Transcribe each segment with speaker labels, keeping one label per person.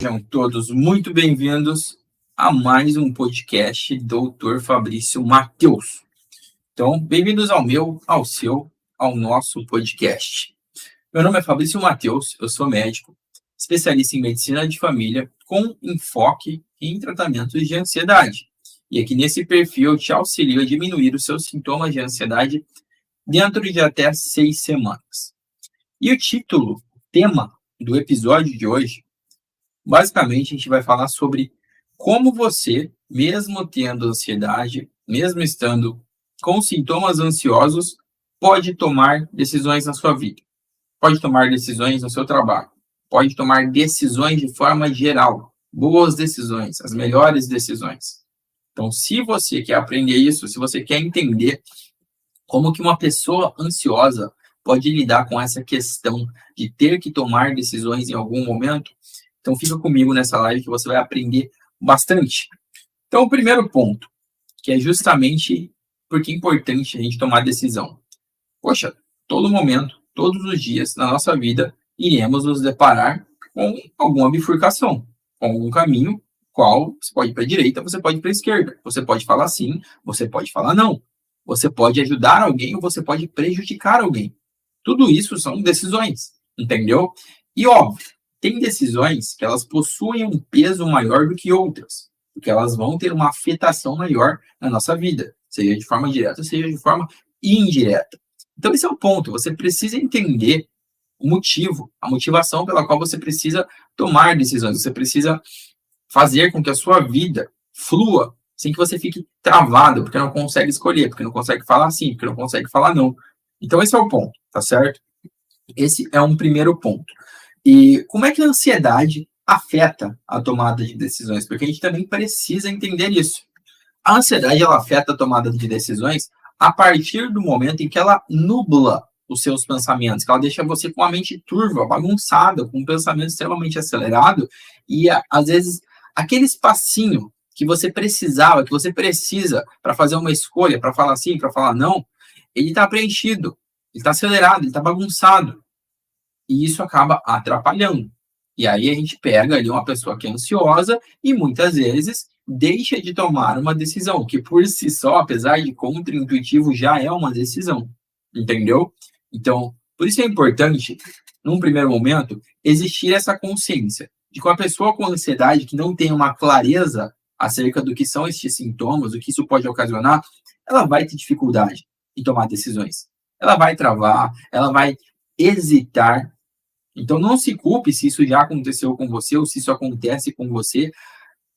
Speaker 1: Sejam todos muito bem-vindos a mais um podcast Dr. Fabrício Matheus. Então, bem-vindos ao meu, ao seu, ao nosso podcast. Meu nome é Fabrício Matheus, eu sou médico, especialista em medicina de família, com enfoque em tratamentos de ansiedade. E aqui nesse perfil eu te auxilio a diminuir os seus sintomas de ansiedade dentro de até 6 semanas. E o título, o tema do episódio de hoje, basicamente a gente vai falar sobre como você, mesmo tendo ansiedade, mesmo estando com sintomas ansiosos, pode tomar decisões na sua vida. Pode tomar decisões no seu trabalho. Pode tomar decisões de forma geral. Boas decisões, as melhores decisões. Então, se você quer aprender isso, se você quer entender como que uma pessoa ansiosa pode lidar com essa questão de ter que tomar decisões em algum momento, então fica comigo nessa live que você vai aprender bastante. Então, o primeiro ponto, que é justamente porque é importante a gente tomar decisão. Poxa, todo momento, todos os dias na nossa vida, iremos nos deparar com alguma bifurcação, com algum caminho, qual você pode ir para a direita, você pode ir para a esquerda. Você pode falar sim, você pode falar não. Você pode ajudar alguém ou você pode prejudicar alguém. Tudo isso são decisões, entendeu? E óbvio, tem decisões que elas possuem um peso maior do que outras, porque elas vão ter uma afetação maior na nossa vida, seja de forma direta, seja de forma indireta. Então esse é o ponto, você precisa entender o motivo, a motivação pela qual você precisa tomar decisões, você precisa fazer com que a sua vida flua, sem que você fique travado, porque não consegue escolher, porque não consegue falar sim, porque não consegue falar não. Então esse é o ponto, tá certo? Esse é um primeiro ponto. E como é que a ansiedade afeta a tomada de decisões? Porque a gente também precisa entender isso. A ansiedade, ela afeta a tomada de decisões a partir do momento em que ela nubla os seus pensamentos, que ela deixa você com a mente turva, bagunçada, com um pensamento extremamente acelerado, e às vezes aquele espacinho que você precisava, que você precisa para fazer uma escolha, para falar sim, para falar não, ele está preenchido, ele está acelerado, ele está bagunçado. E isso acaba atrapalhando. E aí a gente pega ali uma pessoa que é ansiosa e muitas vezes deixa de tomar uma decisão, que por si só, apesar de contraintuitivo, já é uma decisão. Entendeu? Então, por isso é importante, num primeiro momento, existir essa consciência de que uma pessoa com ansiedade que não tem uma clareza acerca do que são estes sintomas, o que isso pode ocasionar, ela vai ter dificuldade em tomar decisões. Ela vai travar, ela vai hesitar. Então, não se culpe se isso já aconteceu com você ou se isso acontece com você.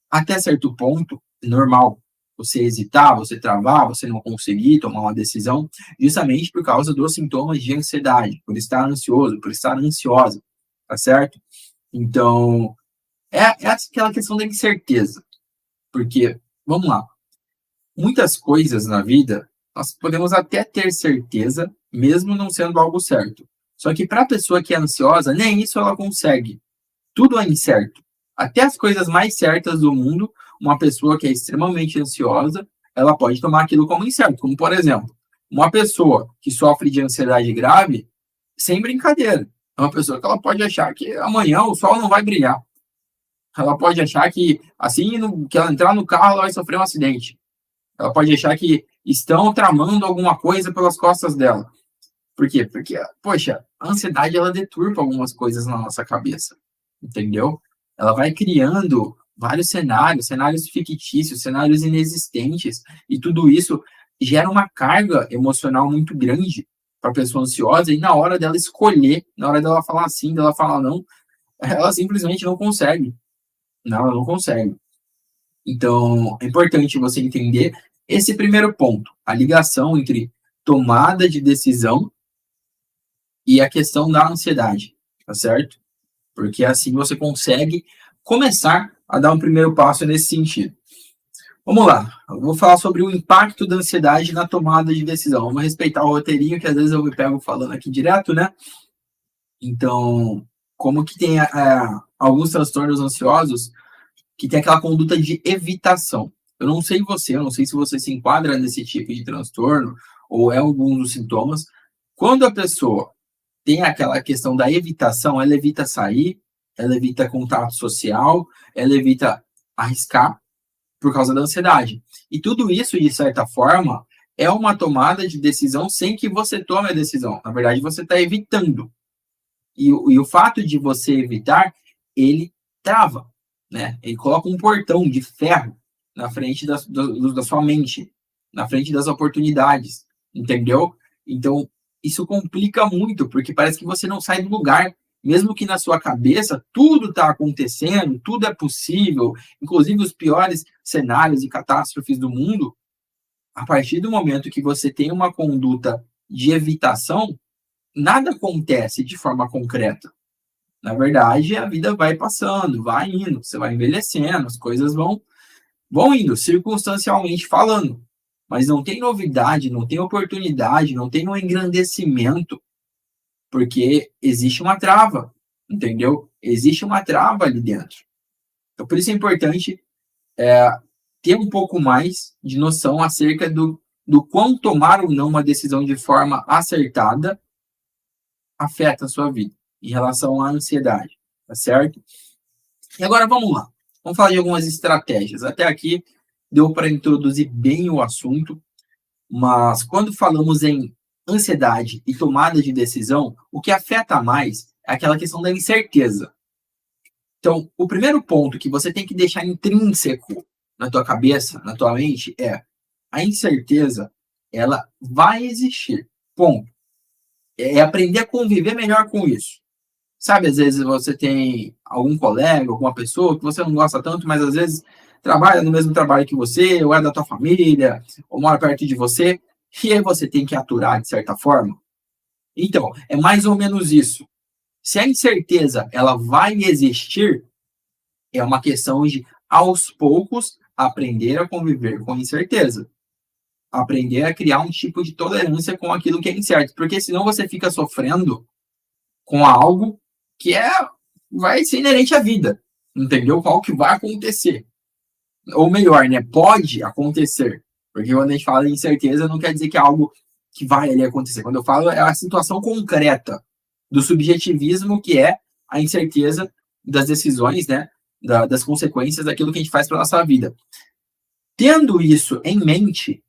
Speaker 1: Até certo ponto, normal você hesitar, você travar, você não conseguir tomar uma decisão, justamente por causa dos sintomas de ansiedade, por estar ansioso, por estar ansiosa, tá certo? Então, é aquela questão da incerteza. Porque, vamos lá, muitas coisas na vida, nós podemos até ter certeza, mesmo não sendo algo certo. Só que para a pessoa que é ansiosa, nem isso ela consegue. Tudo é incerto. Até as coisas mais certas do mundo, uma pessoa que é extremamente ansiosa, ela pode tomar aquilo como incerto. Como, por exemplo, uma pessoa que sofre de ansiedade grave, sem brincadeira. É uma pessoa que ela pode achar que amanhã o sol não vai brilhar. Ela pode achar que, assim que ela entrar no carro, ela vai sofrer um acidente. Ela pode achar que estão tramando alguma coisa pelas costas dela. Por quê? Porque, poxa, a ansiedade, ela deturpa algumas coisas na nossa cabeça, entendeu? Ela vai criando vários cenários fictícios, cenários inexistentes, e tudo isso gera uma carga emocional muito grande para a pessoa ansiosa, e na hora dela escolher, na hora dela falar sim, dela falar não, ela simplesmente não consegue. Não, ela não consegue. Então, é importante você entender esse primeiro ponto, a ligação entre tomada de decisão e a questão da ansiedade, tá certo? Porque assim você consegue começar a dar um primeiro passo nesse sentido. Vamos lá, eu vou falar sobre o impacto da ansiedade na tomada de decisão. Vamos respeitar o roteirinho, que às vezes eu me pego falando aqui direto, né? Então, como que tem alguns transtornos ansiosos que tem aquela conduta de evitação. Eu não sei se você se enquadra nesse tipo de transtorno ou é algum dos sintomas. Quando a pessoa tem aquela questão da evitação, ela evita sair, ela evita contato social, ela evita arriscar por causa da ansiedade. E tudo isso, de certa forma, é uma tomada de decisão sem que você tome a decisão. Na verdade, você está evitando. E o fato de você evitar, ele trava, né? Ele coloca um portão de ferro na frente da sua mente, na frente das oportunidades, entendeu? Então, isso complica muito, porque parece que você não sai do lugar, mesmo que na sua cabeça tudo está acontecendo, tudo é possível, inclusive os piores cenários e catástrofes do mundo. A partir do momento que você tem uma conduta de evitação, nada acontece de forma concreta. Na verdade, a vida vai passando, vai indo, você vai envelhecendo, as coisas vão indo, circunstancialmente falando. Mas não tem novidade, não tem oportunidade, não tem um engrandecimento, porque existe uma trava, entendeu? Existe uma trava ali dentro. Então, por isso é importante ter um pouco mais de noção acerca do quão tomar ou não uma decisão de forma acertada afeta a sua vida em relação à ansiedade, tá certo? E agora vamos lá. Vamos falar de algumas estratégias. Até aqui deu para introduzir bem o assunto, mas quando falamos em ansiedade e tomada de decisão, o que afeta mais é aquela questão da incerteza. Então, o primeiro ponto que você tem que deixar intrínseco na tua cabeça, na tua mente, é a incerteza, ela vai existir. Ponto. É aprender a conviver melhor com isso. Sabe, às vezes você tem algum colega, alguma pessoa que você não gosta tanto, mas às vezes trabalha no mesmo trabalho que você, ou é da tua família, ou mora perto de você, e aí você tem que aturar de certa forma. Então, é mais ou menos isso. Se a incerteza ela vai existir, é uma questão de, aos poucos, aprender a conviver com a incerteza. Aprender a criar um tipo de tolerância com aquilo que é incerto. Porque senão você fica sofrendo com algo que vai ser inerente à vida. Entendeu? Qual que vai acontecer. Ou melhor, né? Pode acontecer. Porque quando a gente fala de incerteza, não quer dizer que é algo que vai ali acontecer. Quando eu falo, é a situação concreta do subjetivismo, que é a incerteza das decisões, né? Das consequências daquilo que a gente faz para nossa vida. Tendo isso em mente,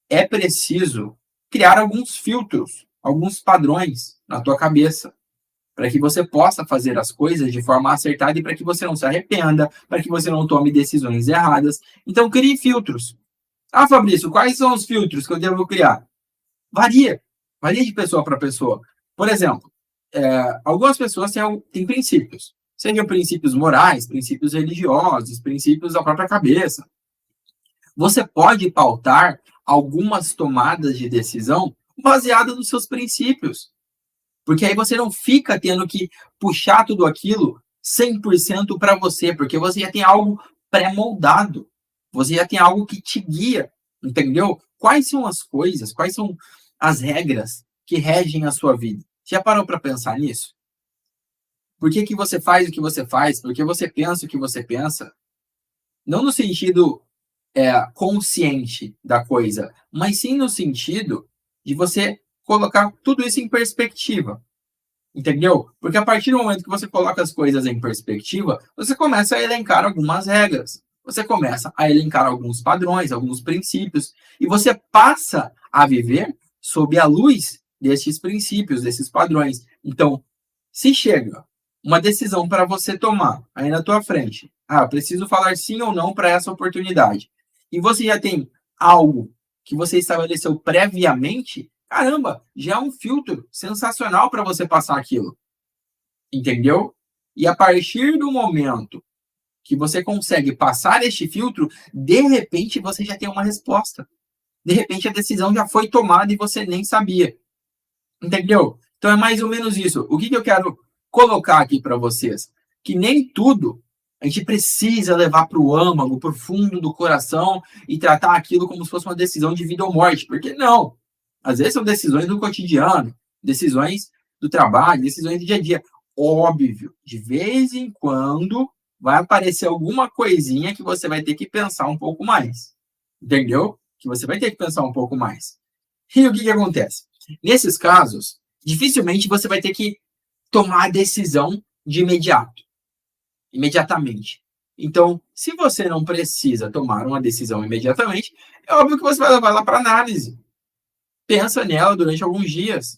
Speaker 1: é preciso criar alguns filtros, alguns padrões na tua cabeça, para que você possa fazer as coisas de forma acertada e para que você não se arrependa, para que você não tome decisões erradas. Então, crie filtros. Ah, Fabrício, quais são os filtros que eu devo criar? Varia de pessoa para pessoa. Por exemplo, algumas pessoas têm princípios, sejam princípios morais, princípios religiosos, princípios da própria cabeça. Você pode pautar algumas tomadas de decisão baseadas nos seus princípios. Porque aí você não fica tendo que puxar tudo aquilo 100% para você, porque você já tem algo pré-moldado. Você já tem algo que te guia, entendeu? Quais são as coisas, quais são as regras que regem a sua vida? Já parou para pensar nisso? Por que você faz o que você faz? Por que você pensa o que você pensa? Não no sentido consciente da coisa, mas sim no sentido de você colocar tudo isso em perspectiva, entendeu? Porque a partir do momento que você coloca as coisas em perspectiva, você começa a elencar algumas regras, você começa a elencar alguns padrões, alguns princípios, e você passa a viver sob a luz desses princípios, desses padrões. Então, se chega uma decisão para você tomar aí na tua frente, preciso falar sim ou não para essa oportunidade, e você já tem algo que você estabeleceu previamente, caramba, já é um filtro sensacional para você passar aquilo. Entendeu? E a partir do momento que você consegue passar este filtro, de repente você já tem uma resposta. De repente a decisão já foi tomada e você nem sabia. Entendeu? Então é mais ou menos isso. O que eu quero colocar aqui para vocês? Que nem tudo a gente precisa levar para o âmago, para o fundo do coração e tratar aquilo como se fosse uma decisão de vida ou morte. Porque não. Às vezes são decisões do cotidiano, decisões do trabalho, decisões do dia a dia. Óbvio, de vez em quando vai aparecer alguma coisinha que você vai ter que pensar um pouco mais. Entendeu? Que você vai ter que pensar um pouco mais. E o que acontece? Nesses casos, dificilmente você vai ter que tomar a decisão de imediatamente. Então, se você não precisa tomar uma decisão imediatamente, é óbvio que você vai levar ela para análise. Pensa nela durante alguns dias.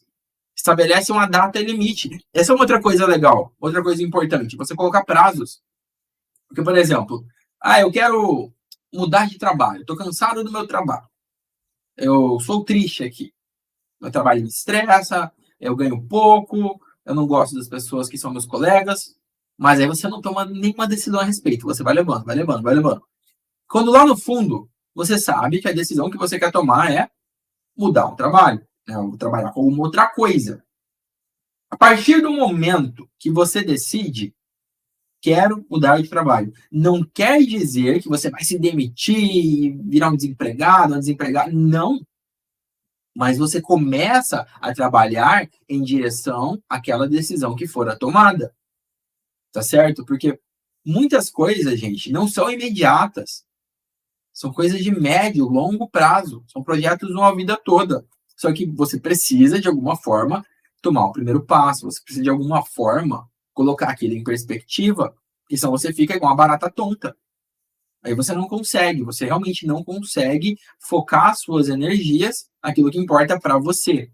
Speaker 1: Estabelece uma data limite. Essa é uma outra coisa legal, outra coisa importante, você colocar prazos. Porque, por exemplo, eu quero mudar de trabalho, estou cansado do meu trabalho. Eu sou triste aqui. Meu trabalho me estressa, eu ganho pouco, eu não gosto das pessoas que são meus colegas, mas aí você não toma nenhuma decisão a respeito, você vai levando, vai levando, vai levando. Quando lá no fundo, você sabe que a decisão que você quer tomar é mudar o trabalho, né? Ou trabalhar com uma outra coisa. A partir do momento que você decide, quero mudar de trabalho, não quer dizer que você vai se demitir, virar um desempregado, uma desempregada, não. Mas você começa a trabalhar em direção àquela decisão que for a tomada. Tá certo? Porque muitas coisas, gente, não são imediatas. São coisas de médio, longo prazo. São projetos de uma vida toda. Só que você precisa, de alguma forma, tomar o primeiro passo. Você precisa, de alguma forma, colocar aquilo em perspectiva, porque senão você fica igual uma barata tonta. Aí você não consegue, você realmente não consegue focar suas energias naquilo que importa para você.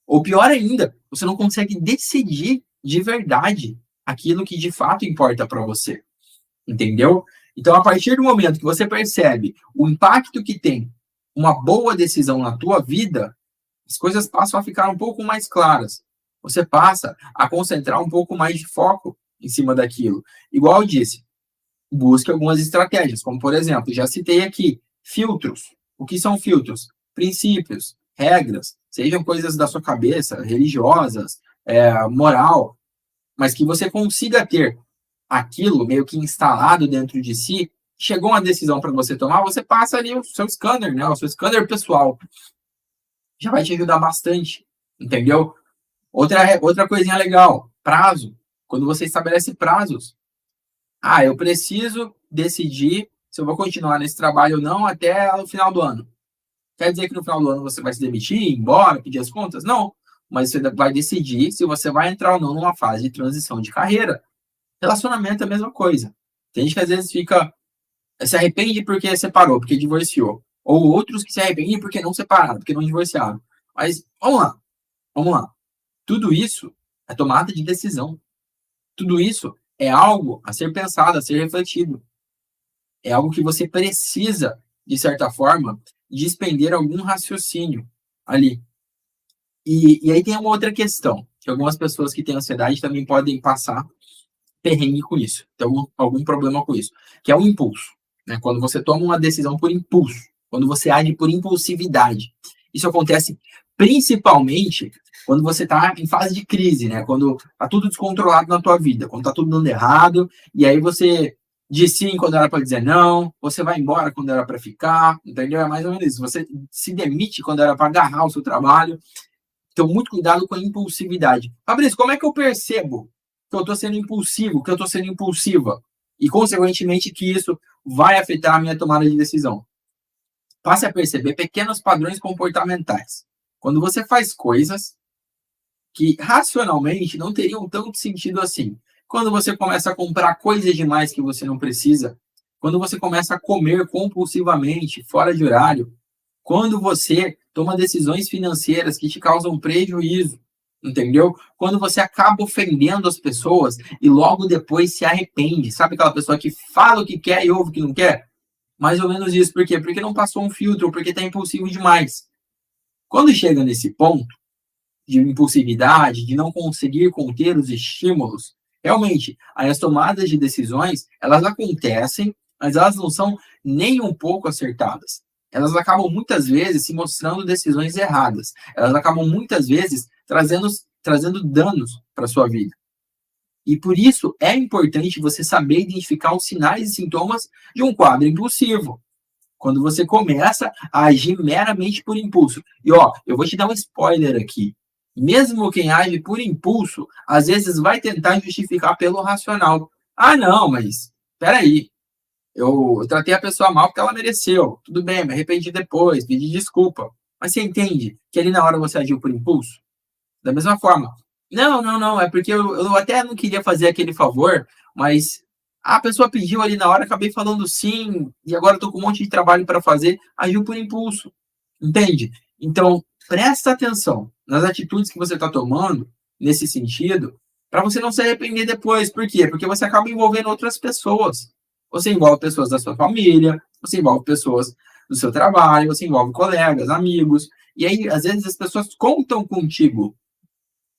Speaker 1: Ou pior ainda, você não consegue decidir de verdade aquilo que de fato importa para você. Entendeu? Então, a partir do momento que você percebe o impacto que tem uma boa decisão na tua vida, as coisas passam a ficar um pouco mais claras. Você passa a concentrar um pouco mais de foco em cima daquilo. Igual eu disse, busque algumas estratégias, como, por exemplo, já citei aqui, filtros. O que são filtros? Princípios, regras, sejam coisas da sua cabeça, religiosas, moral, mas que você consiga ter aquilo meio que instalado dentro de si. Chegou uma decisão para você tomar, você passa ali o seu scanner, né? O seu scanner pessoal. Já vai te ajudar bastante, entendeu? Outra coisinha legal, prazo. Quando você estabelece prazos. Eu preciso decidir se eu vou continuar nesse trabalho ou não até o final do ano. Quer dizer que no final do ano você vai se demitir, ir embora, pedir as contas? Não. Mas você vai decidir se você vai entrar ou não numa fase de transição de carreira. Relacionamento é a mesma coisa. Tem gente que às vezes se arrepende porque separou, porque divorciou. Ou outros que se arrependem porque não separaram, porque não divorciaram. Mas vamos lá. Tudo isso é tomada de decisão. Tudo isso é algo a ser pensado, a ser refletido. É algo que você precisa, de certa forma, despender algum raciocínio ali. E aí tem uma outra questão, que algumas pessoas que têm ansiedade também podem passar perrengue com isso, tem algum problema com isso, que é o impulso. Né? Quando você toma uma decisão por impulso, quando você age por impulsividade. Isso acontece principalmente quando você está em fase de crise, né? Quando está tudo descontrolado na tua vida, quando está tudo dando errado, e aí você diz sim quando era para dizer não, você vai embora quando era para ficar, entendeu? É mais ou menos isso. Você se demite quando era para agarrar o seu trabalho. Então, muito cuidado com a impulsividade. Fabrício, como é que eu percebo que eu estou sendo impulsivo, que eu estou sendo impulsiva? E, consequentemente, que isso vai afetar a minha tomada de decisão. Passe a perceber pequenos padrões comportamentais. Quando você faz coisas que racionalmente não teriam tanto sentido assim. Quando você começa a comprar coisas demais que você não precisa, quando você começa a comer compulsivamente, fora de horário, quando você toma decisões financeiras que te causam prejuízo, entendeu? Quando você acaba ofendendo as pessoas e logo depois se arrepende. Sabe aquela pessoa que fala o que quer e ouve o que não quer? Mais ou menos isso. Por quê? Porque não passou um filtro, porque está impulsivo demais. Quando chega nesse ponto de impulsividade, de não conseguir conter os estímulos, realmente, as tomadas de decisões, elas acontecem, mas elas não são nem um pouco acertadas. Elas acabam muitas vezes se mostrando decisões erradas. Elas acabam muitas vezes trazendo danos para a sua vida. E por isso é importante você saber identificar os sinais e sintomas de um quadro impulsivo. Quando você começa a agir meramente por impulso. E eu vou te dar um spoiler aqui. Mesmo quem age por impulso, às vezes vai tentar justificar pelo racional. Não, mas peraí. Eu tratei a pessoa mal porque ela mereceu. Tudo bem, me arrependi depois, pedi desculpa. Mas você entende que ali na hora você agiu por impulso? Da mesma forma, Não, é porque eu até não queria fazer aquele favor, mas a pessoa pediu ali na hora, acabei falando sim, e agora eu tô com um monte de trabalho para fazer, agiu por impulso, entende? Então, presta atenção nas atitudes que você está tomando nesse sentido, para você não se arrepender depois. Por quê? Porque você acaba envolvendo outras pessoas. Você envolve pessoas da sua família, você envolve pessoas do seu trabalho, você envolve colegas, amigos, e aí, às vezes, as pessoas contam contigo.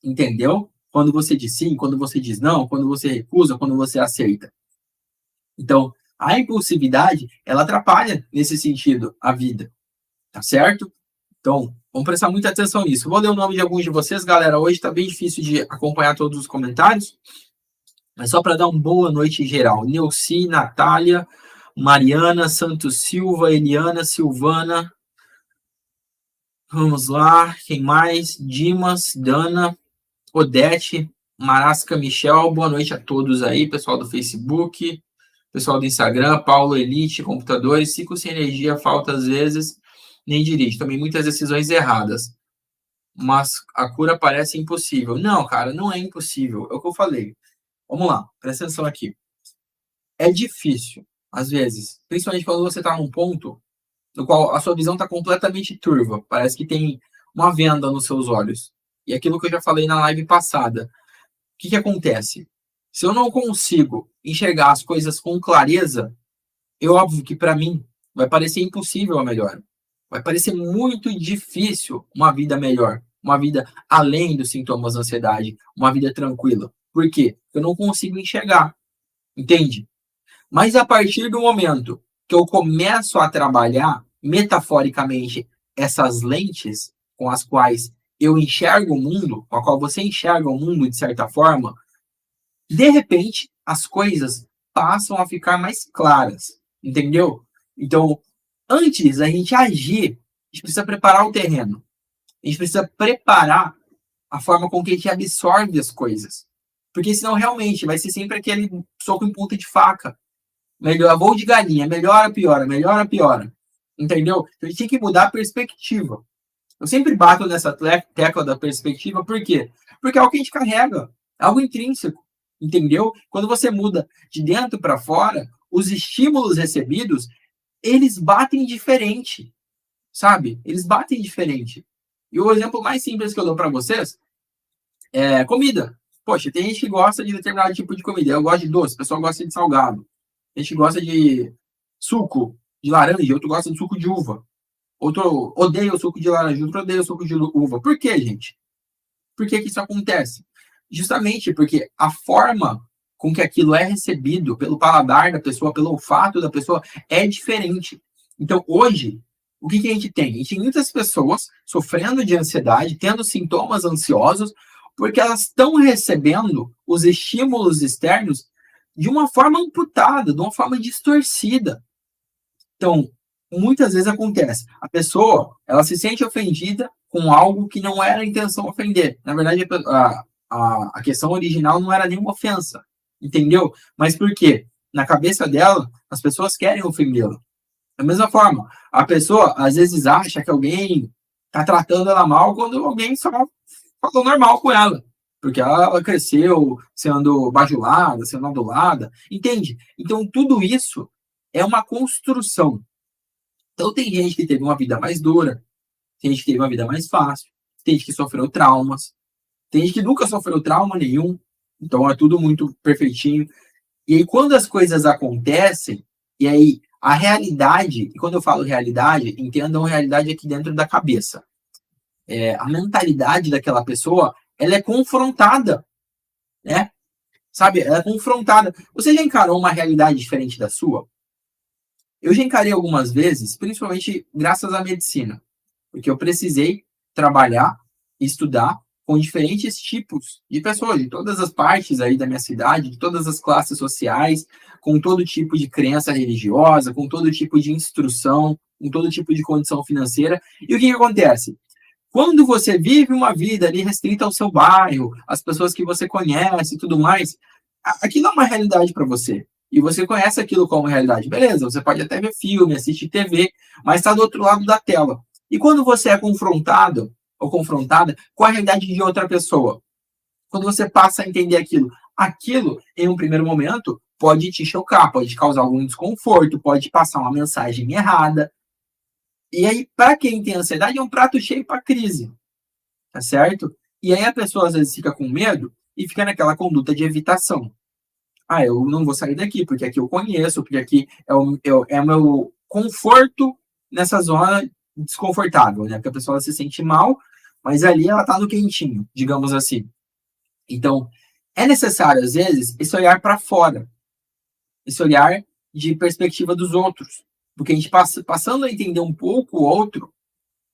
Speaker 1: Entendeu? Quando você diz sim, quando você diz não, quando você recusa, quando você aceita. Então, a impulsividade, ela atrapalha nesse sentido a vida, tá certo? Então, vamos prestar muita atenção nisso. Vou ler o nome de alguns de vocês, galera. Hoje está bem difícil de acompanhar todos os comentários, mas só para dar uma boa noite em geral. Neuci, Natália, Mariana, Santos Silva, Eliana, Silvana. Vamos lá, quem mais? Dimas, Dana, Odete, Marasca, Michel, boa noite a todos aí, pessoal do Facebook, pessoal do Instagram, Paulo Elite, computadores, fico sem energia, falta às vezes, nem dirige, tomei muitas decisões erradas, mas a cura parece impossível. Não, cara, não é impossível, é o que eu falei. Vamos lá, presta atenção aqui. É difícil, às vezes, principalmente quando você está num ponto no qual a sua visão está completamente turva, parece que tem uma venda nos seus olhos. E aquilo que eu já falei na live passada, o que acontece? Se eu não consigo enxergar as coisas com clareza, é óbvio que para mim vai parecer impossível a melhora. Vai parecer muito difícil uma vida melhor, uma vida além dos sintomas da ansiedade, uma vida tranquila. Por quê? Eu não consigo enxergar, entende? Mas a partir do momento que eu começo a trabalhar metaforicamente essas lentes com as quais eu enxergo o mundo, com a qual você enxerga o mundo de certa forma, de repente as coisas passam a ficar mais claras, entendeu? Então, antes da gente agir, a gente precisa preparar o terreno. A gente precisa preparar a forma com que a gente absorve as coisas. Porque senão realmente vai ser sempre aquele soco em ponta de faca. Melhor, voo de galinha, melhora, piora, melhora, piora. Entendeu? Então, a gente tem que mudar a perspectiva. Eu sempre bato nessa tecla da perspectiva, por quê? Porque é algo que a gente carrega, é algo intrínseco, entendeu? Quando você muda de dentro para fora, os estímulos recebidos, eles batem diferente, sabe? Eles batem diferente. E o exemplo mais simples que eu dou para vocês é comida. Poxa, tem gente que gosta de determinado tipo de comida. Eu gosto de doce, o pessoal gosta de salgado. A gente gosta de suco de laranja, outro gosta de suco de uva. Outro odeia o suco de laranja, outro odeia o suco de uva. Por quê, gente? Por que isso acontece? Justamente porque a forma com que aquilo é recebido pelo paladar da pessoa, pelo olfato da pessoa, é diferente. Então, hoje, o que a gente tem? A gente tem muitas pessoas sofrendo de ansiedade, tendo sintomas ansiosos, porque elas estão recebendo os estímulos externos de uma forma amputada, de uma forma distorcida. Então, muitas vezes acontece, a pessoa, ela se sente ofendida com algo que não era a intenção ofender. Na verdade, a questão original não era nenhuma ofensa, entendeu? Mas por quê? Na cabeça dela, as pessoas querem ofendê-la. Da mesma forma, a pessoa, às vezes, acha que alguém está tratando ela mal quando alguém só falou normal com ela. Porque ela cresceu sendo bajulada, sendo adulada, entende? Então, tudo isso é uma construção. Então, tem gente que teve uma vida mais dura, tem gente que teve uma vida mais fácil, tem gente que sofreu traumas, tem gente que nunca sofreu trauma nenhum, então é tudo muito perfeitinho. E aí, quando as coisas acontecem, e aí a realidade, e quando eu falo realidade, entendam realidade aqui dentro da cabeça. A mentalidade daquela pessoa, ela é confrontada, né? Sabe? Ela é confrontada. Você já encarou uma realidade diferente da sua? Eu já encarei algumas vezes, principalmente graças à medicina, porque eu precisei trabalhar e estudar com diferentes tipos de pessoas, de todas as partes aí da minha cidade, de todas as classes sociais, com todo tipo de crença religiosa, com todo tipo de instrução, com todo tipo de condição financeira. E o que acontece? Quando você vive uma vida ali restrita ao seu bairro, às pessoas que você conhece e tudo mais, aquilo é uma realidade para você. E você conhece aquilo como realidade. Beleza, você pode até ver filme, assistir TV, mas está do outro lado da tela. E quando você é confrontado ou confrontada com a realidade de outra pessoa, quando você passa a entender aquilo, em um primeiro momento, pode te chocar, pode causar algum desconforto, pode passar uma mensagem errada. E aí, para quem tem ansiedade, é um prato cheio para crise, tá certo? E aí a pessoa às vezes fica com medo e fica naquela conduta de evitação. Eu não vou sair daqui, porque aqui eu conheço, porque aqui é o meu conforto nessa zona desconfortável, né? Porque a pessoa se sente mal, mas ali ela tá no quentinho, digamos assim. Então, é necessário, às vezes, esse olhar para fora, esse olhar de perspectiva dos outros. Porque a gente passando a entender um pouco o outro,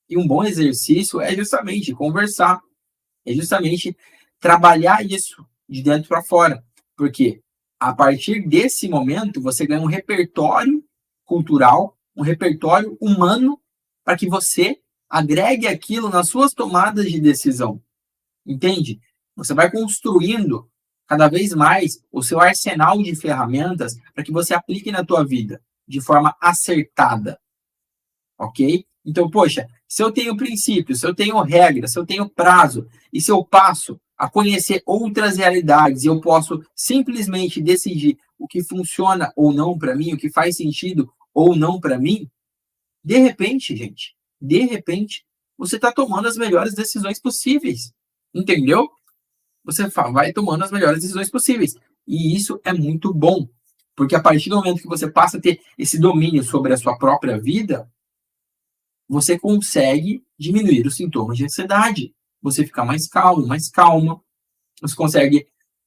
Speaker 1: e um bom exercício é justamente conversar, é justamente trabalhar isso de dentro para fora. Porque a partir desse momento, você ganha um repertório cultural, um repertório humano, para que você agregue aquilo nas suas tomadas de decisão. Entende? Você vai construindo cada vez mais o seu arsenal de ferramentas para que você aplique na tua vida de forma acertada. Ok? Então, poxa, se eu tenho princípios, se eu tenho regras, se eu tenho prazo, e se eu passo a conhecer outras realidades e eu posso simplesmente decidir o que funciona ou não para mim, o que faz sentido ou não para mim, de repente, gente, você está tomando as melhores decisões possíveis. Entendeu? Você vai tomando as melhores decisões possíveis. E isso é muito bom. Porque a partir do momento que você passa a ter esse domínio sobre a sua própria vida, você consegue diminuir os sintomas de ansiedade. Você fica mais calmo, mais calma. Você consegue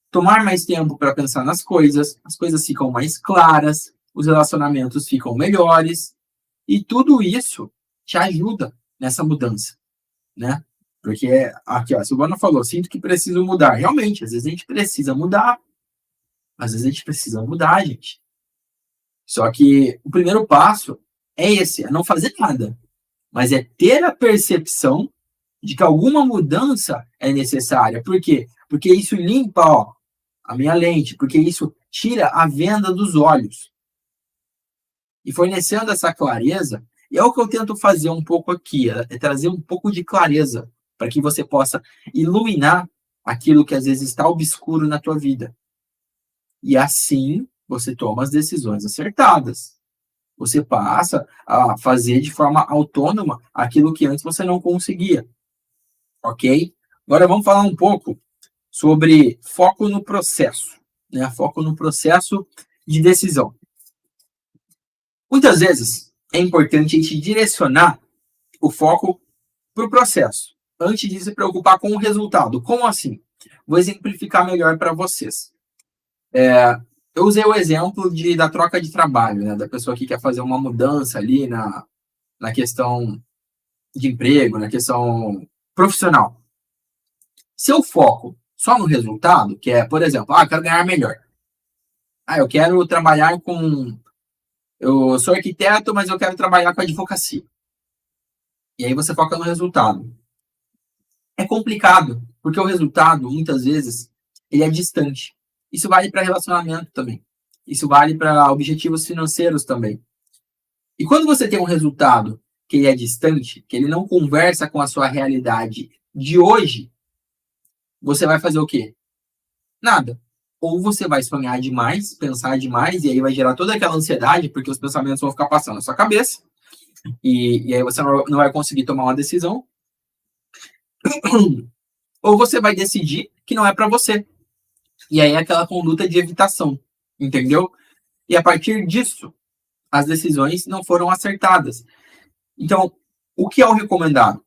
Speaker 1: tomar mais tempo para pensar nas coisas. As coisas ficam mais claras. Os relacionamentos ficam melhores. E tudo isso te ajuda nessa mudança, né? Porque aqui, ó, a Silvana falou, sinto que preciso mudar. Realmente, às vezes a gente precisa mudar. Às vezes a gente precisa mudar, gente. Só que o primeiro passo é esse, é não fazer nada. Mas é ter a percepção de que alguma mudança é necessária. Por quê? Porque isso limpa, ó, a minha lente, porque isso tira a venda dos olhos. E fornecendo essa clareza, e é o que eu tento fazer um pouco aqui, é trazer um pouco de clareza para que você possa iluminar aquilo que às vezes está obscuro na tua vida. E assim você toma as decisões acertadas. Você passa a fazer de forma autônoma aquilo que antes você não conseguia. Ok? Agora vamos falar um pouco sobre foco no processo, né? Foco no processo de decisão. Muitas vezes é importante a gente direcionar o foco para o processo, antes de se preocupar com o resultado. Como assim? Vou exemplificar melhor para vocês. Eu usei o exemplo da troca de trabalho, né? Da pessoa que quer fazer uma mudança ali na questão de emprego, na questão profissional. Se eu foco só no resultado, que é, por exemplo, eu quero ganhar melhor. Eu quero trabalhar com... Eu sou arquiteto, mas eu quero trabalhar com advocacia. E aí você foca no resultado. É complicado, porque o resultado, muitas vezes, ele é distante. Isso vale para relacionamento também. Isso vale para objetivos financeiros também. E quando você tem um resultado que ele é distante, que ele não conversa com a sua realidade de hoje, você vai fazer o quê? Nada. Ou você vai sonhar demais, pensar demais, e aí vai gerar toda aquela ansiedade, porque os pensamentos vão ficar passando na sua cabeça, e aí você não vai conseguir tomar uma decisão. Ou você vai decidir que não é para você. E aí é aquela conduta de evitação, entendeu? E a partir disso, as decisões não foram acertadas. Então, o que é o recomendado?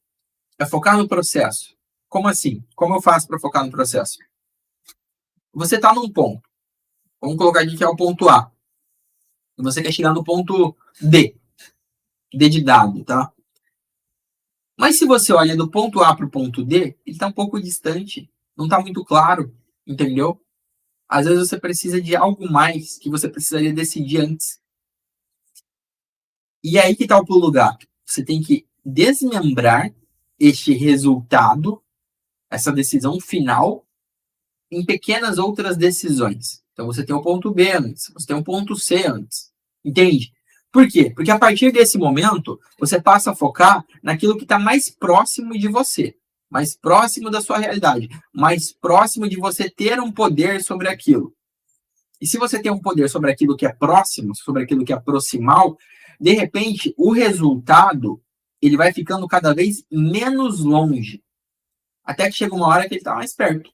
Speaker 1: É focar no processo. Como assim? Como eu faço para focar no processo? Você está num ponto. Vamos colocar aqui que é o ponto A. E você quer chegar no ponto D. D de dado, tá? Mas se você olha do ponto A para o ponto D, ele está um pouco distante. Não está muito claro, entendeu? Às vezes você precisa de algo mais que você precisaria decidir antes. E aí que está o pulo do gato. Você tem que desmembrar este resultado, essa decisão final, em pequenas outras decisões. Então você tem o ponto B antes, você tem o ponto C antes. Entende? Por quê? Porque a partir desse momento, você passa a focar naquilo que está mais próximo de você. mais próximo da sua realidade, mais próximo de você ter um poder sobre aquilo. E se você tem um poder sobre aquilo que é próximo, sobre aquilo que é proximal, de repente, o resultado ele vai ficando cada vez menos longe. Até que chega uma hora que ele está mais perto.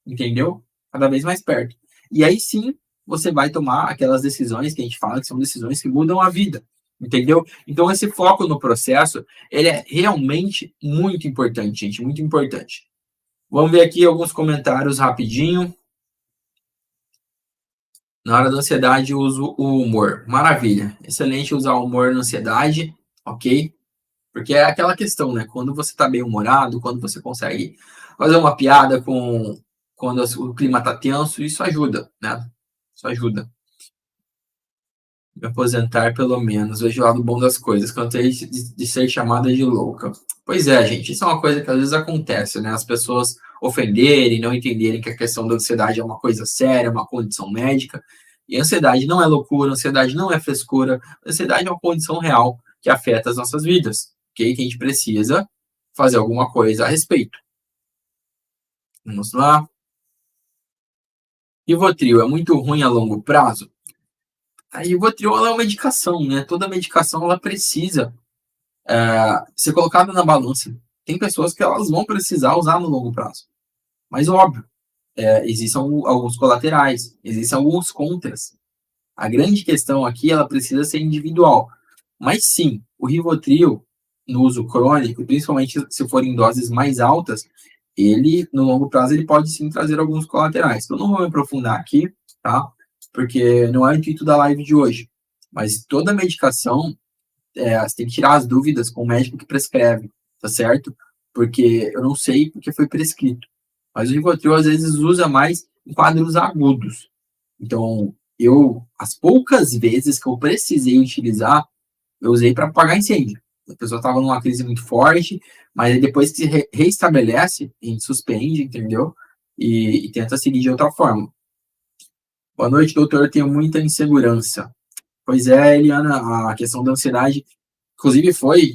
Speaker 1: Entendeu? Cada vez mais perto. E aí sim, você vai tomar aquelas decisões que a gente fala que são decisões que mudam a vida. Entendeu? Então, esse foco no processo, ele é realmente muito importante, gente. Muito importante. Vamos ver aqui alguns comentários rapidinho. Na hora da ansiedade, uso o humor. Maravilha. Excelente usar o humor na ansiedade, ok? Porque é aquela questão, né? Quando você tá bem humorado, quando você consegue fazer uma piada quando o clima tá tenso, isso ajuda, né? Isso ajuda. Me aposentar, pelo menos. Vejo o lado bom das coisas. Cansei de ser chamada de louca. Pois é, gente. Isso é uma coisa que às vezes acontece, né? As pessoas ofenderem, não entenderem que a questão da ansiedade é uma coisa séria, uma condição médica. E ansiedade não é loucura, ansiedade não é frescura. Ansiedade é uma condição real que afeta as nossas vidas, ok? Que a gente precisa fazer alguma coisa a respeito. Vamos lá. Rivotril é muito ruim a longo prazo? A Rivotril é uma medicação, né? Toda medicação ela precisa ser colocada na balança. Tem pessoas que elas vão precisar usar no longo prazo. Mas, óbvio, existem alguns colaterais, existem alguns contras. A grande questão aqui, ela precisa ser individual. Mas, sim, o Rivotril, no uso crônico, principalmente se for em doses mais altas, ele, no longo prazo, ele pode sim trazer alguns colaterais. Eu não vou me aprofundar aqui, tá? Porque não é o intuito da live de hoje. Mas toda medicação, você tem que tirar as dúvidas com o médico que prescreve, tá certo? Porque eu não sei porque foi prescrito. Mas o Rivotril, às vezes, usa mais em quadros agudos. Então, as poucas vezes que eu precisei utilizar, eu usei para apagar incêndio. A pessoa estava numa crise muito forte, mas aí depois que se reestabelece, a gente suspende, entendeu? E tenta seguir de outra forma. Boa noite, doutor. Eu tenho muita insegurança. Pois é, Eliana, a questão da ansiedade, inclusive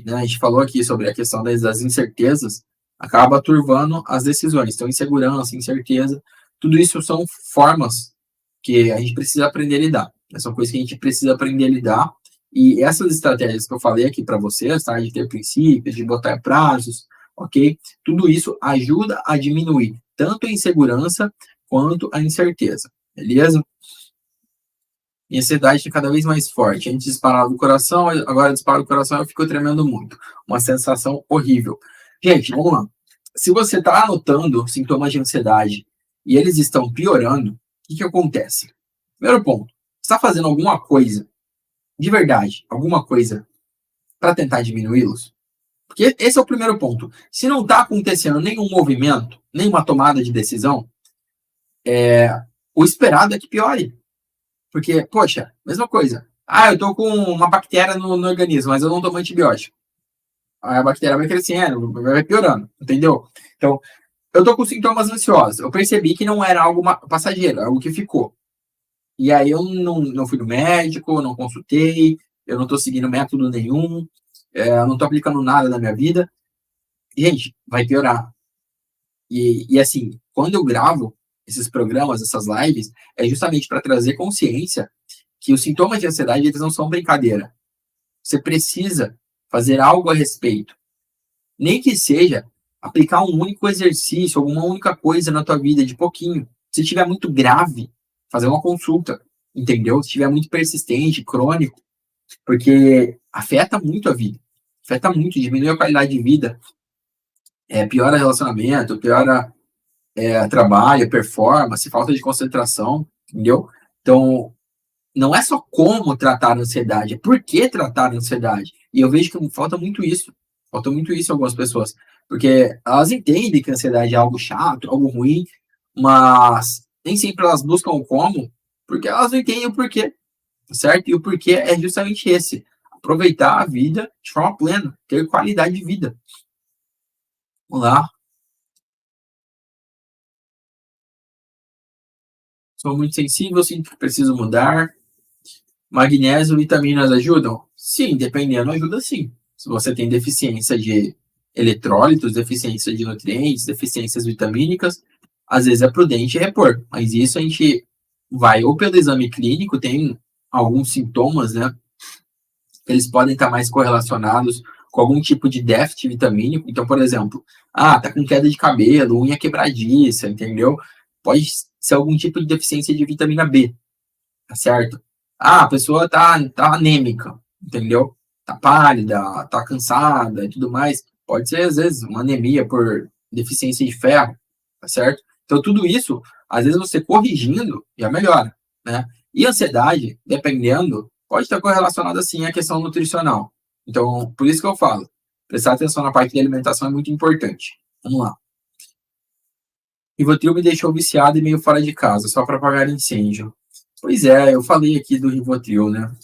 Speaker 1: né, a gente falou aqui sobre a questão das incertezas, acaba turvando as decisões. Então, insegurança, incerteza, tudo isso são formas que a gente precisa aprender a lidar. São coisas que a gente precisa aprender a lidar. E essas estratégias que eu falei aqui para vocês, tá? De ter princípios, de botar prazos, ok? Tudo isso ajuda a diminuir tanto a insegurança quanto a incerteza, beleza? Minha ansiedade fica cada vez mais forte. Antes disparava o coração, agora dispara o coração e eu fico tremendo muito. Uma sensação horrível. Gente, vamos lá. Se você está anotando sintomas de ansiedade e eles estão piorando, o que acontece? Primeiro ponto, você está fazendo alguma coisa, de verdade, alguma coisa, para tentar diminuí-los? Porque esse é o primeiro ponto. Se não está acontecendo nenhum movimento, nenhuma tomada de decisão, o esperado é que piore. Porque, poxa, mesma coisa. Eu tô com uma bactéria no organismo, mas eu não tomo antibiótico. Aí a bactéria vai crescendo, vai piorando, entendeu? Então, eu tô com sintomas ansiosos. Eu percebi que não era algo passageiro, algo que ficou. E aí eu não fui no médico, não consultei, eu não tô seguindo método nenhum, eu não tô aplicando nada na minha vida. Gente, vai piorar. E assim, quando eu gravo esses programas, essas lives, é justamente para trazer consciência que os sintomas de ansiedade, eles não são brincadeira. Você precisa fazer algo a respeito. Nem que seja aplicar um único exercício, alguma única coisa na tua vida, de pouquinho. Se estiver muito grave, fazer uma consulta, entendeu? Se estiver muito persistente, crônico, porque afeta muito a vida. Afeta muito, diminui a qualidade de vida, piora relacionamento, piora trabalho, performance, falta de concentração, entendeu? Então, não é só como tratar a ansiedade, é por que tratar a ansiedade. E eu vejo que falta muito isso. Falta muito isso em algumas pessoas. Porque elas entendem que a ansiedade é algo chato, algo ruim, mas nem sempre elas buscam o como, porque elas não entendem o porquê, certo? E o porquê é justamente esse: aproveitar a vida de forma plena, ter qualidade de vida. Vamos lá. Sou muito sensível, sinto que preciso mudar. Magnésio, vitaminas ajudam? Sim, dependendo, ajuda sim. Se você tem deficiência eletrólitos, deficiência de nutrientes, deficiências vitamínicas, às vezes é prudente repor, mas isso a gente vai ou pelo exame clínico, tem alguns sintomas, né, que eles podem estar mais correlacionados com algum tipo de déficit vitamínico. Então, por exemplo, tá com queda de cabelo, unha quebradiça, entendeu? Pode ser algum tipo de deficiência de vitamina B, tá certo? A pessoa tá anêmica, entendeu? Tá pálida, tá cansada e tudo mais. Pode ser, às vezes, uma anemia por deficiência de ferro, tá certo? Então, tudo isso, às vezes, você corrigindo, já melhora, né? E ansiedade, dependendo, pode estar correlacionada, sim, à questão nutricional. Então, por isso que eu falo, prestar atenção na parte de alimentação é muito importante. Vamos lá. Rivotril me deixou viciado e meio fora de casa, só para apagar incêndio. Pois é, eu falei aqui do Rivotril, né?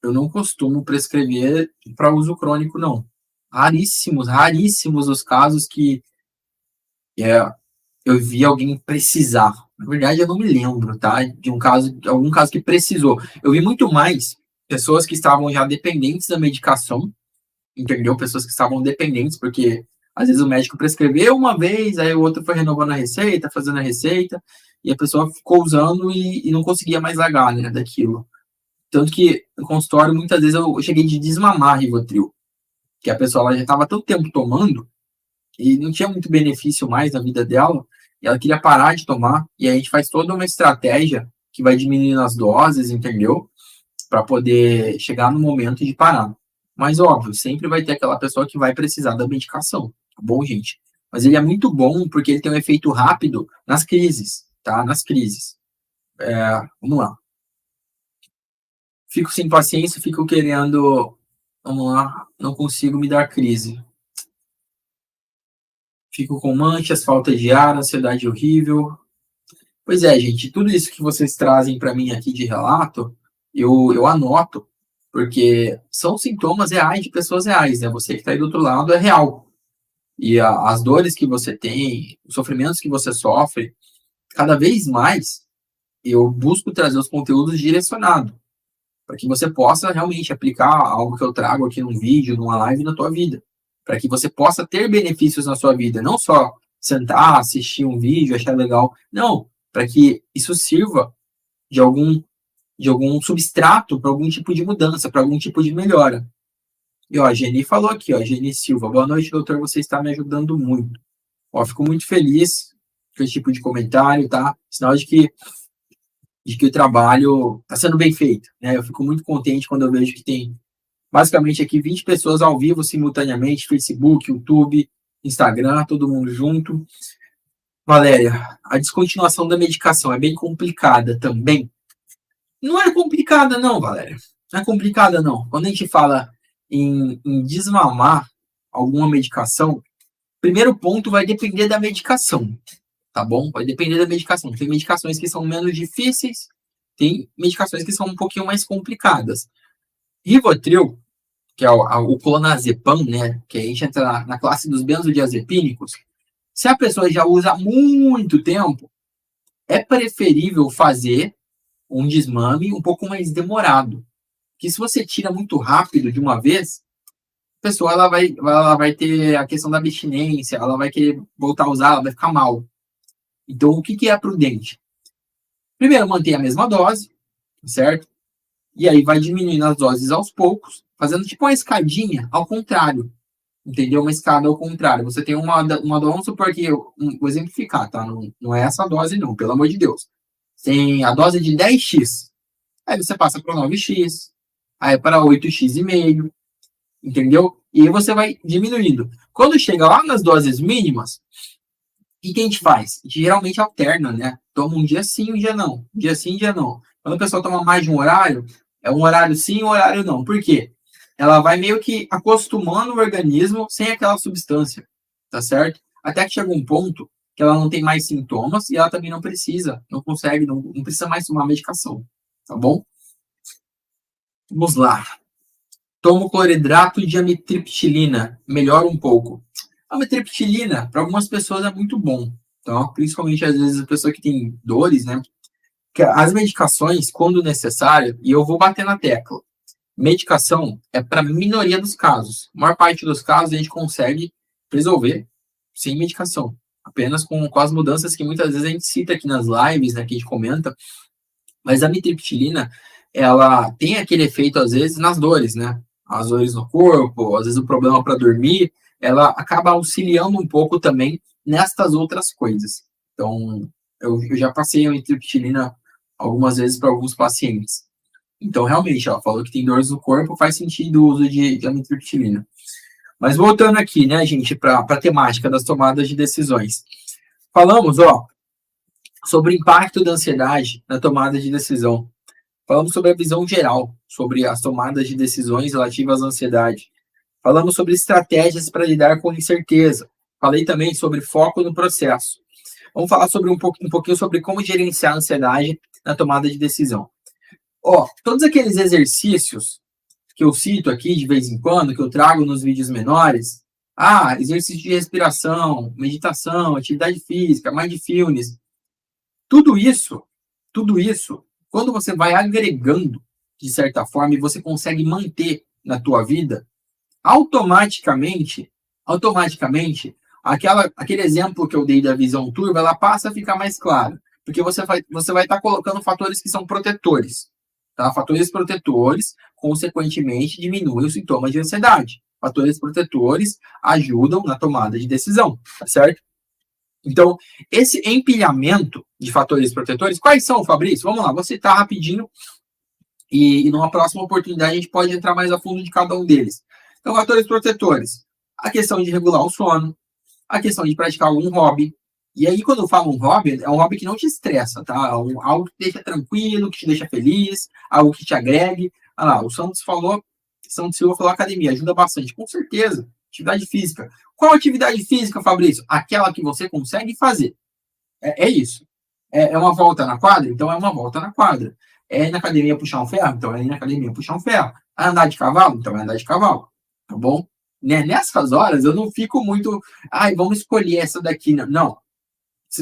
Speaker 1: Eu não costumo prescrever para uso crônico, não. Raríssimos os casos que eu vi alguém precisar. Na verdade, eu não me lembro, tá? De algum caso que precisou. Eu vi muito mais pessoas que estavam já dependentes da medicação, entendeu? Pessoas que estavam dependentes, porque às vezes o médico prescreveu uma vez, aí o outro foi renovando a receita, fazendo a receita, e a pessoa ficou usando e não conseguia mais largar, né, daquilo. Tanto que no consultório, muitas vezes eu cheguei de desmamar Rivotril, que a pessoa ela já estava tanto tempo tomando e não tinha muito benefício mais na vida dela, e ela queria parar de tomar, e aí a gente faz toda uma estratégia que vai diminuindo as doses, entendeu? Para poder chegar no momento de parar. Mas, óbvio, sempre vai ter aquela pessoa que vai precisar da medicação, tá bom, gente? Mas ele é muito bom porque ele tem um efeito rápido nas crises, tá? Nas crises. Vamos lá. Fico sem paciência, fico querendo. Vamos lá, não consigo me dar crise. Fico com manchas, falta de ar, ansiedade horrível. Pois é, gente, tudo isso que vocês trazem para mim aqui de relato, eu anoto, porque são sintomas reais de pessoas reais, né? Você que está aí do outro lado é real. E as dores que você tem, os sofrimentos que você sofre, cada vez mais eu busco trazer os conteúdos direcionados, para que você possa realmente aplicar algo que eu trago aqui num vídeo, numa live na tua vida, para que você possa ter benefícios na sua vida, não só sentar, assistir um vídeo, achar legal, não, para que isso sirva de algum substrato para algum tipo de mudança, para algum tipo de melhora. E ó, a Geni falou aqui, ó, Geni Silva, boa noite, doutor, você está me ajudando muito. Ó, fico muito feliz com esse tipo de comentário, tá? Sinal de que o trabalho está sendo bem feito, né? Eu fico muito contente quando eu vejo que tem basicamente aqui 20 pessoas ao vivo simultaneamente, Facebook, YouTube, Instagram, todo mundo junto. Valéria, a descontinuação da medicação é bem complicada também? Não é complicada não, Valéria. Não é complicada não. Quando a gente fala em desmamar alguma medicação, primeiro ponto vai depender da medicação, tá bom? Vai depender da medicação. Tem medicações que são menos difíceis, tem medicações que são um pouquinho mais complicadas. Rivotril, que é o clonazepam, né? Que a gente entra na classe dos benzodiazepínicos. Se a pessoa já usa há muito tempo, é preferível fazer um desmame um pouco mais demorado. Que se você tira muito rápido de uma vez, a pessoa ela vai ter a questão da abstinência, ela vai querer voltar a usar, ela vai ficar mal. Então, o que é prudente? Primeiro, manter a mesma dose, certo? E aí vai diminuindo as doses aos poucos, fazendo tipo uma escadinha ao contrário. Entendeu? Uma escada ao contrário. Você tem uma dose, vamos supor que, vou exemplificar, tá? Não é essa dose, não, pelo amor de Deus. Tem a dose de 10x. Aí você passa para 9x, aí para 8x e meio, entendeu? E aí você vai diminuindo. Quando chega lá nas doses mínimas, o que a gente faz? A gente geralmente alterna, né? Toma um dia sim, um dia não. Um dia sim, um dia não. Quando a pessoa toma mais de um horário, é um horário sim, um horário não. Por quê? Ela vai meio que acostumando o organismo sem aquela substância, tá certo? Até que chega um ponto que ela não tem mais sintomas e ela também não precisa, não consegue, não precisa mais tomar medicação, tá bom? Vamos lá. Tomo cloridrato de amitriptilina, melhora um pouco. A amitriptilina, para algumas pessoas, é muito bom, tá? Principalmente, às vezes, a pessoa que tem dores, né? Que as medicações, quando necessário, e eu vou bater na tecla, Medicação é para a minoria dos casos. A maior parte dos casos a gente consegue resolver sem medicação. Apenas com as mudanças que muitas vezes a gente cita aqui nas lives, né, que a gente comenta. Mas a mitriptilina, ela tem aquele efeito, às vezes, nas dores, né? As dores no corpo, às vezes o problema para dormir, ela acaba auxiliando um pouco também nestas outras coisas. Então, eu já passei a mitriptilina algumas vezes para alguns pacientes. Então, realmente, ela falou que tem dores no corpo, faz sentido o uso de amitriptilina. Mas voltando aqui, né, gente, para a temática das tomadas de decisões. Falamos, sobre o impacto da ansiedade na tomada de decisão. Falamos sobre a visão geral, sobre as tomadas de decisões relativas à ansiedade. Falamos sobre estratégias para lidar com incerteza. Falei também sobre foco no processo. Vamos falar sobre um pouquinho sobre como gerenciar a ansiedade na tomada de decisão. Todos aqueles exercícios que eu cito aqui de vez em quando, que eu trago nos vídeos menores, exercício de respiração, meditação, atividade física, mindfulness, tudo isso, quando você vai agregando, de certa forma, e você consegue manter na tua vida, automaticamente, aquele exemplo que eu dei da visão turva, ela passa a ficar mais clara, porque você vai estar colocando fatores que são protetores. Tá? Fatores protetores, consequentemente, diminuem os sintomas de ansiedade. Fatores protetores ajudam na tomada de decisão, tá certo? Então, esse empilhamento de fatores protetores, quais são, Fabrício? Vamos lá, vou citar rapidinho e numa próxima oportunidade a gente pode entrar mais a fundo de cada um deles. Então, fatores protetores, a questão de regular o sono, a questão de praticar algum hobby. E aí, quando eu falo um hobby, é um hobby que não te estressa, tá? Algo que te deixa tranquilo, que te deixa feliz, algo que te agregue. O Santos Silva falou academia, ajuda bastante. Com certeza. Atividade física. Qual atividade física, Fabrício? Aquela que você consegue fazer. É isso. É uma volta na quadra? Então é uma volta na quadra. É ir na academia puxar um ferro? Então é ir na academia puxar um ferro. É andar de cavalo? Então é andar de cavalo. Tá bom? Nessas horas eu não fico muito... vamos escolher essa daqui. Não.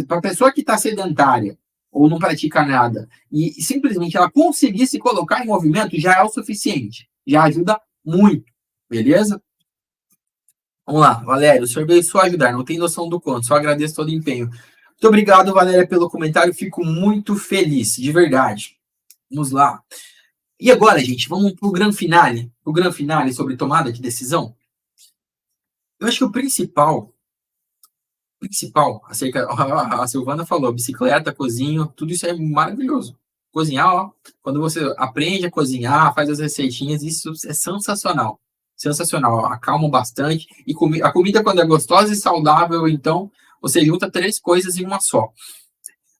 Speaker 1: Para a pessoa que está sedentária ou não pratica nada e simplesmente ela conseguir se colocar em movimento, já é o suficiente. Já ajuda muito. Beleza? Vamos lá, Valéria, o senhor veio só ajudar, não tem noção do quanto, só agradeço todo o empenho. Muito obrigado, Valéria, pelo comentário, fico muito feliz, de verdade. Vamos lá. E agora, gente, vamos para o grande finale sobre tomada de decisão. Eu acho que o principal, a Silvana falou, bicicleta, cozinho, tudo isso é maravilhoso. Cozinhar, quando você aprende a cozinhar, faz as receitinhas, isso é sensacional. Sensacional, acalma bastante. E a comida, quando é gostosa e saudável, então, você junta 3 coisas em uma só.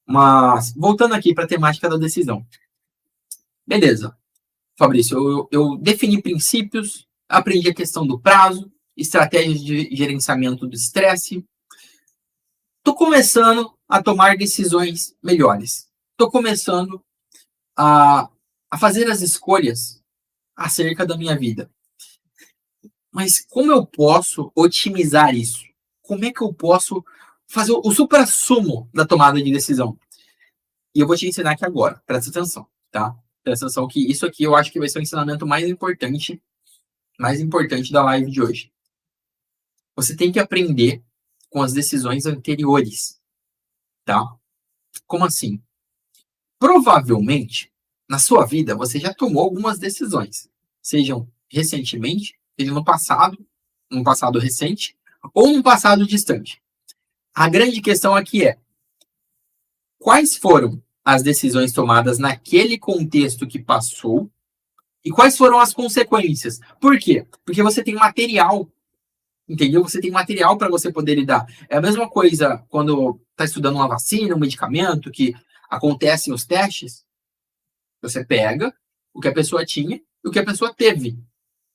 Speaker 1: Mas, voltando aqui para a temática da decisão. Beleza, Fabrício, eu defini princípios, aprendi a questão do prazo, estratégias de gerenciamento do estresse. Estou começando a tomar decisões melhores. Estou começando a fazer as escolhas acerca da minha vida. Mas como eu posso otimizar isso? Como é que eu posso fazer o supra-sumo da tomada de decisão? E eu vou te ensinar aqui agora. Presta atenção, tá? Presta atenção que isso aqui eu acho que vai ser o ensinamento mais importante da live de hoje. Você tem que aprender com as decisões anteriores, tá? Como assim? Provavelmente, na sua vida, você já tomou algumas decisões. Sejam recentemente, seja no passado recente, ou num passado distante. A grande questão aqui é: quais foram as decisões tomadas naquele contexto que passou e quais foram as consequências? Por quê? Porque você tem material, entendeu? Você tem material para você poder lidar. É a mesma coisa quando está estudando uma vacina, um medicamento, que acontecem os testes. Você pega o que a pessoa tinha e o que a pessoa teve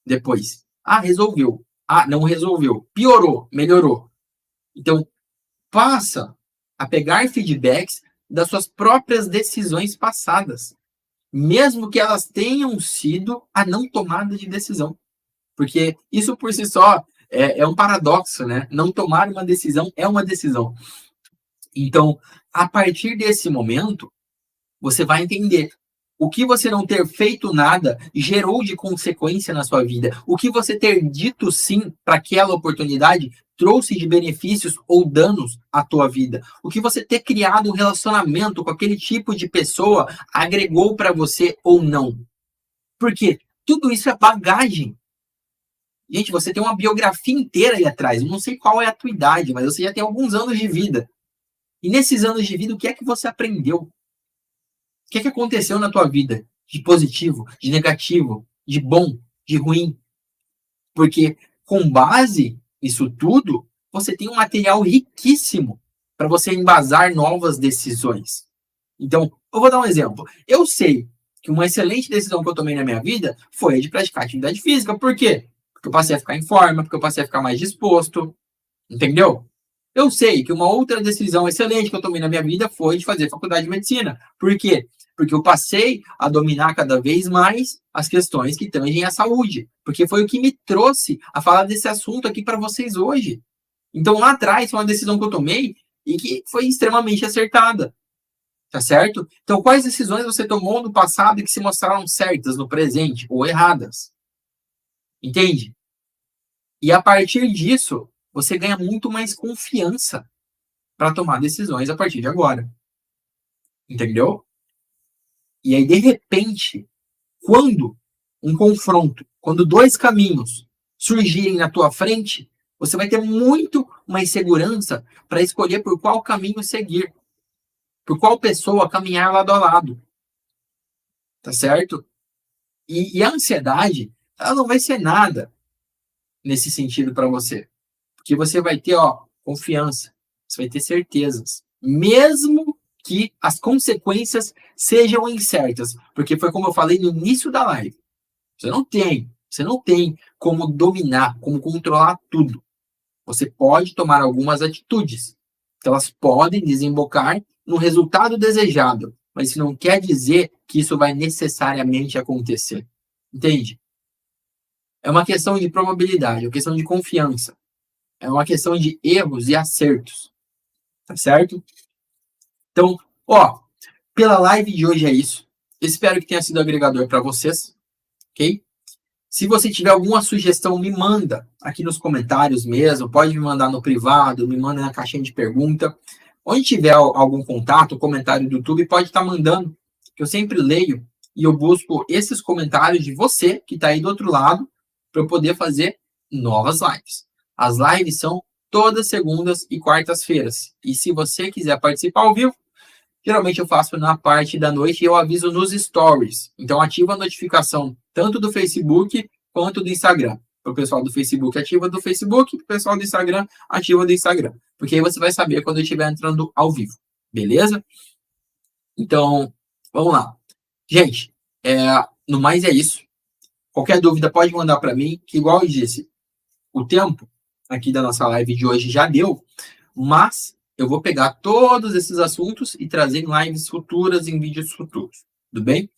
Speaker 1: depois. Resolveu. Não resolveu. Piorou, melhorou. Então, passa a pegar feedbacks das suas próprias decisões passadas, mesmo que elas tenham sido a não tomada de decisão. Porque isso por si só é um paradoxo, né? Não tomar uma decisão é uma decisão. Então, a partir desse momento, você vai entender O que você não ter feito nada gerou de consequência na sua vida. O que você ter dito sim para aquela oportunidade trouxe de benefícios ou danos à tua vida. O que você ter criado um relacionamento com aquele tipo de pessoa agregou para você ou não. Por quê? Tudo isso é bagagem. Gente, você tem uma biografia inteira aí atrás. Eu não sei qual é a tua idade, mas você já tem alguns anos de vida. E nesses anos de vida, o que é que você aprendeu? O que é que aconteceu na tua vida? De positivo, de negativo, de bom, de ruim? Porque com base nisso tudo, você tem um material riquíssimo para você embasar novas decisões. Então, eu vou dar um exemplo. Eu sei que uma excelente decisão que eu tomei na minha vida foi a de praticar atividade física. Por quê? Porque eu passei a ficar em forma, porque eu passei a ficar mais disposto. Entendeu? Eu sei que uma outra decisão excelente que eu tomei na minha vida foi de fazer faculdade de medicina. Por quê? Porque eu passei a dominar cada vez mais as questões que tangem à saúde. Porque foi o que me trouxe a falar desse assunto aqui para vocês hoje. Então, lá atrás, foi uma decisão que eu tomei e que foi extremamente acertada. Tá certo? Então, quais decisões você tomou no passado e que se mostraram certas no presente ou erradas? Entende? E a partir disso, você ganha muito mais confiança para tomar decisões a partir de agora. Entendeu? E aí, de repente, quando um confronto, quando dois caminhos surgirem na tua frente, você vai ter muito mais segurança para escolher por qual caminho seguir, por qual pessoa caminhar lado a lado. Tá certo? E a ansiedade, ela não vai ser nada nesse sentido para você. Porque você vai ter, confiança, você vai ter certezas, mesmo que as consequências sejam incertas, porque foi como eu falei no início da live. Você não tem como dominar, como controlar tudo. Você pode tomar algumas atitudes, que elas podem desembocar no resultado desejado, mas isso não quer dizer que isso vai necessariamente acontecer. Entende? É uma questão de probabilidade, é uma questão de confiança. É uma questão de erros e acertos. Tá certo? Então, pela live de hoje é isso. Espero que tenha sido agregador para vocês. Ok? Se você tiver alguma sugestão, me manda aqui nos comentários mesmo. Pode me mandar no privado, me manda na caixinha de pergunta. Onde tiver algum contato, comentário do YouTube, pode estar mandando, que eu sempre leio e eu busco esses comentários de você que está aí do outro lado para eu poder fazer novas lives. As lives são todas segundas e quartas-feiras. E se você quiser participar ao vivo, geralmente eu faço na parte da noite e eu aviso nos stories. Então ativa a notificação tanto do Facebook quanto do Instagram. O pessoal do Facebook ativa do Facebook, o pessoal do Instagram ativa do Instagram. Porque aí você vai saber quando eu estiver entrando ao vivo. Beleza? Então, vamos lá. Gente, no mais é isso. Qualquer dúvida pode mandar para mim, que igual eu disse, o tempo aqui da nossa live de hoje já deu, mas eu vou pegar todos esses assuntos e trazer em lives futuras, em vídeos futuros. Tudo bem?